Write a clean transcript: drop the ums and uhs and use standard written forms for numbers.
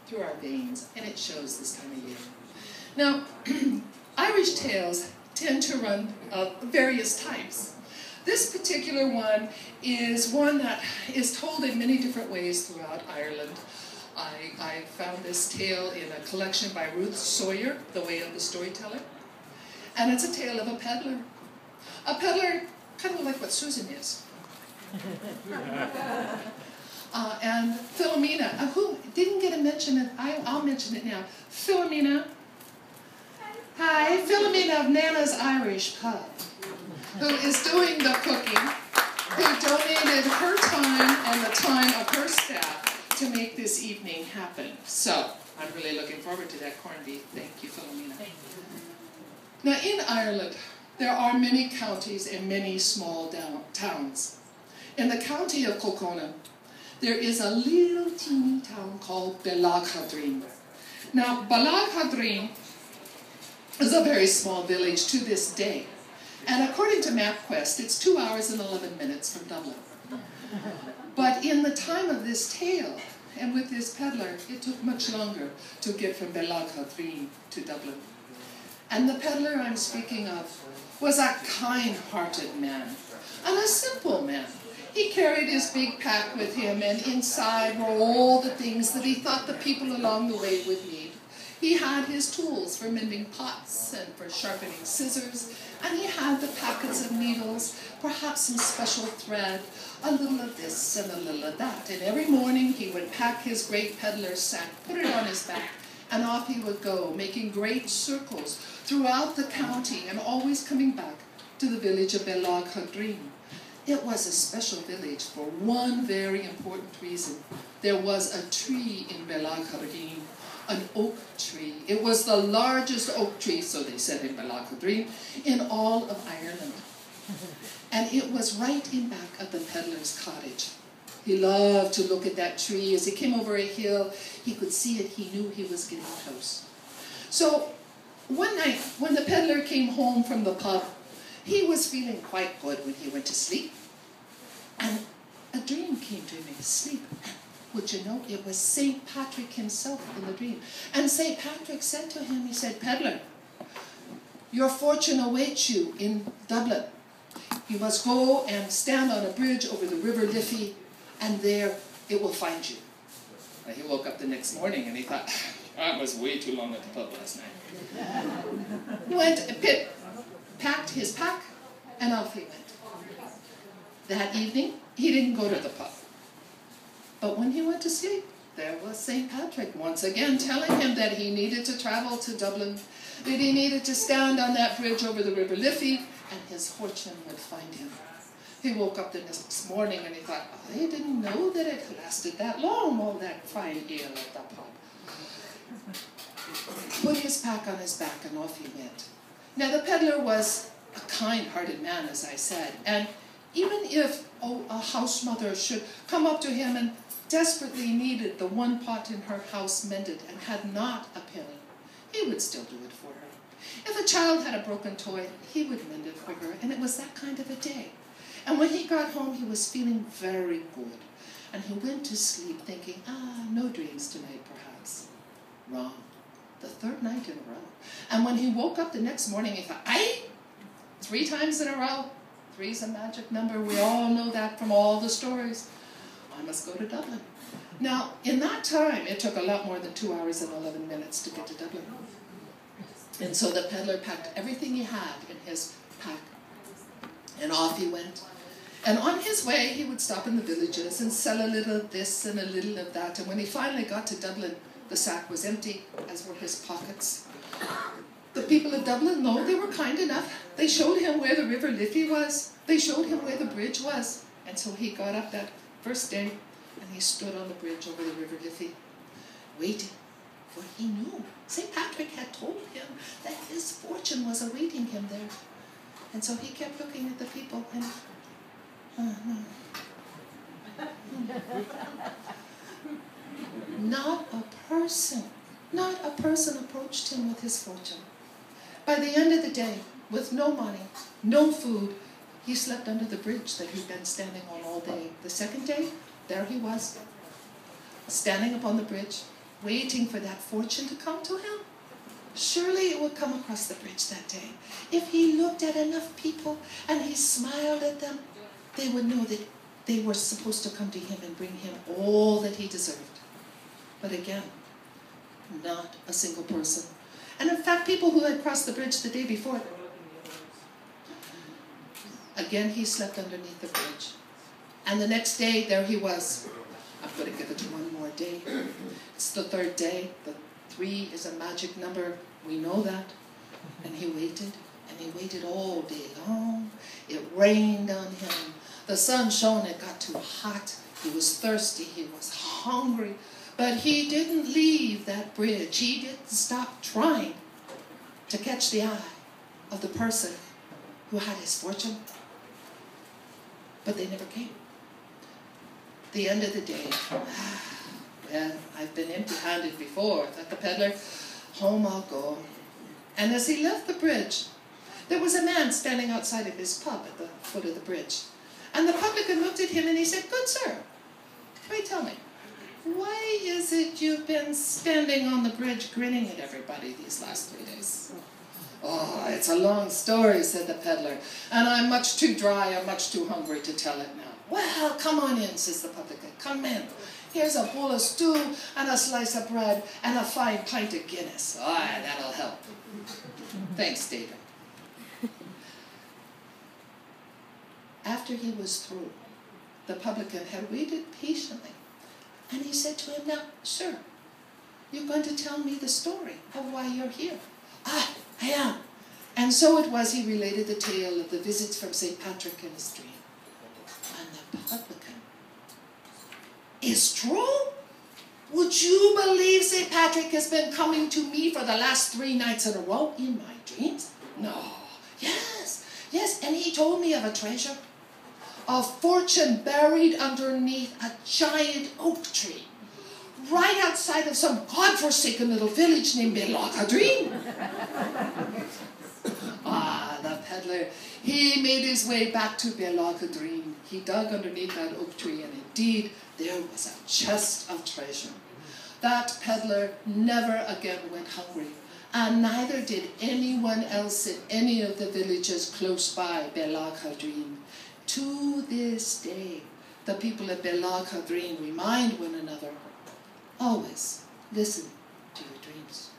through our veins, and it shows this time of year. Now, Irish tales tend to run of various types. This particular one is one that is told in many different ways throughout Ireland. I found this tale in a collection by Ruth Sawyer, The Way of the Storyteller. And it's a tale of a peddler. A peddler, kind of like what Susan is. And Philomena, who didn't get a mention, I'll mention it now. Philomena. Hi, Philomena of Nana's Irish Pub, who is doing the cooking, who donated her time and the time of her staff to make this evening happen. So, I'm really looking forward to that corned beef. Thank you, Philomena. Thank you. Now, in Ireland, there are many counties and many small towns. In the county of Cohen, there is a little teeny town called Belag-Hadreen. Now, Belag-Hadreen is a very small village to this day. And according to MapQuest, it's 2 hours and 11 minutes from Dublin. But in the time of this tale, and with this peddler, it took much longer to get from Belag-Hadreen to Dublin. And the peddler I'm speaking of was a kind-hearted man, and a simple man. He carried his big pack with him, and inside were all the things that he thought the people along the way would need. He had his tools for mending pots and for sharpening scissors, and he had the packets of needles, perhaps some special thread, a little of this and a little of that. And every morning he would pack his great peddler's sack, put it on his back, and off he would go, making great circles throughout the county and always coming back to the village of Belag-Hadreen. It was a special village for one very important reason. There was a tree in Belag-Hadreen, an oak tree. It was the largest oak tree, so they said in Belag-Hadreen, in all of Ireland. And it was right in back of the peddler's cottage. He loved to look at that tree. As he came over a hill, he could see it. He knew he was getting close. So one night, when the peddler came home from the pub, he was feeling quite good when he went to sleep. And a dream came to him in his sleep. Would you know, it was St. Patrick himself in the dream. And St. Patrick said to him, he said, "Peddler, your fortune awaits you in Dublin. You must go and stand on a bridge over the River Liffey, and there it will find you." And he woke up the next morning and he thought, I was way too long at the pub last night. He went and packed his pack, and off he went. That evening, he didn't go to the pub. But when he went to sleep, there was St. Patrick once again telling him that he needed to travel to Dublin, that he needed to stand on that bridge over the River Liffey, and his fortune would find him. He woke up the next morning and he thought, I didn't know that it lasted that long, all that fine ale at the pub. Put his pack on his back and off he went. Now the peddler was a kind-hearted man, as I said, and even if a house mother should come up to him and desperately needed the one pot in her house mended and had not a penny, he would still do it for her. If a child had a broken toy, he would mend it for her, and it was that kind of a day. And when he got home, he was feeling very good. And he went to sleep thinking, no dreams tonight, perhaps. Wrong. The third night in a row. And when he woke up the next morning, he thought, 3 times in a row. 3's a magic number. We all know that from all the stories. I must go to Dublin. Now, in that time, it took a lot more than 2 hours and 11 minutes to get to Dublin. And so the peddler packed everything he had in his pack. And off he went. And on his way, he would stop in the villages and sell a little of this and a little of that. And when he finally got to Dublin, the sack was empty, as were his pockets. The people of Dublin, though, they were kind enough. They showed him where the River Liffey was. They showed him where the bridge was. And so he got up that first day, and he stood on the bridge over the River Liffey, waiting. For he knew St. Patrick had told him that his fortune was awaiting him there. And so he kept looking at the people, and no. Not a person approached him with his fortune. By the end of the day, with no money, no food, he slept under the bridge that he'd been standing on all day. The second day, there he was, standing upon the bridge, waiting for that fortune to come to him. Surely it would come across the bridge that day. If he looked at enough people and he smiled at them, they would know that they were supposed to come to him and bring him all that he deserved. But again, not a single person. And in fact, people who had crossed the bridge the day before, again he slept underneath the bridge. And the next day, there he was. I'm going to give it one more day. It's the third day. The 3 is a magic number. We know that. And he waited, and he waited all day long. It rained on him. The sun shone, it got too hot. He was thirsty, he was hungry. But he didn't leave that bridge. He didn't stop trying to catch the eye of the person who had his fortune. But they never came. The end of the day, well, I've been empty-handed before, thought the peddler. Home I'll go. And as he left the bridge, there was a man standing outside of his pub at the foot of the bridge. And the publican looked at him and he said, "Good sir, pray tell me, why is it you've been standing on the bridge grinning at everybody these last 3 days?" "Oh, it's a long story," said the peddler, "and I'm much too dry, I'm much too hungry to tell it now." "Well, come on in," says the publican. "Come in. Here's a bowl of stew and a slice of bread and a fine pint of Guinness. Ah, that'll help." "Thanks, David." After he was through, the publican had waited patiently. And he said to him, "Now, sir, you're going to tell me the story of why you're here." "Ah, I am." And so it was he related the tale of the visits from St. Patrick in his dream. And the publican, "Is true? Would you believe St. Patrick has been coming to me for the last 3 nights in a row in my dreams?" "No." "Yes, yes, and he told me of a treasure, a fortune buried underneath a giant oak tree, right outside of some godforsaken little village named Belakadreen." Ah, the peddler, he made his way back to Belakadreen. He dug underneath that oak tree, and indeed, there was a chest of treasure. That peddler never again went hungry, and neither did anyone else in any of the villages close by Belakadreen. To this day, the people of Belakadreen remind one another, always listen to your dreams.